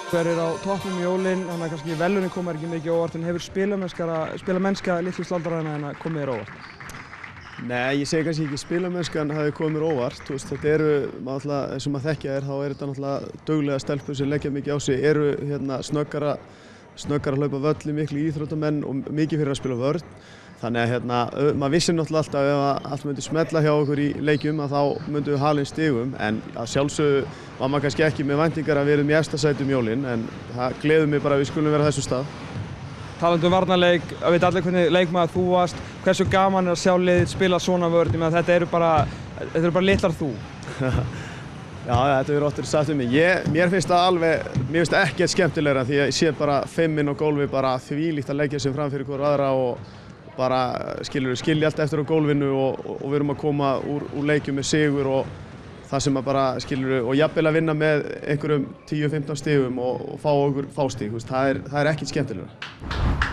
Hver á toppnum jólin, þannig að kannski velunin koma ekki mikið óvart en hefur spilamennska litlu slaldrarana en að komið þér óvart? Nei, ég segi kannski ekki spilamennskan hafi komið mér óvart. Þetta eru, eins og maður þekkja þá er þetta náttúrulega duglega stelpur sem leggja mikið á sig, eru snöggar að hlaupa völli, miklu íþróttamenn og mikið fyrir að spila vörn. Þannig að maður vissi náttúrulega alltaf ef allt myndi smella hjá okkur í leikjum að þá myndum við hala inn stigum en að sjálfsögðu var maður kannski ekki með væntingar að við erum í efsta sæti jólin en það gleður mig bara að við skulum vera á þessum stað. Talandi varnarleik, að veit allir hvernig leikmaður þú varst, hversu gaman að sjá liðið spila svona vörn, þetta eru bara litlar þú. Já, þetta hefur óttur sagt mig. Mér finnst það mér finnst það ekkert skemmtilegra því að ég sé bara 5 inn á gólfi bara þvílíkt að leggja sig fram fyrir hver aðra og bara skilja allt eftir á gólfinu og við erum að koma úr leikjum með sigur og það sem að bara og jafnvel að vinna með einhverjum 10-15 stigum og fá stig, það er ekkert skemmtilegra.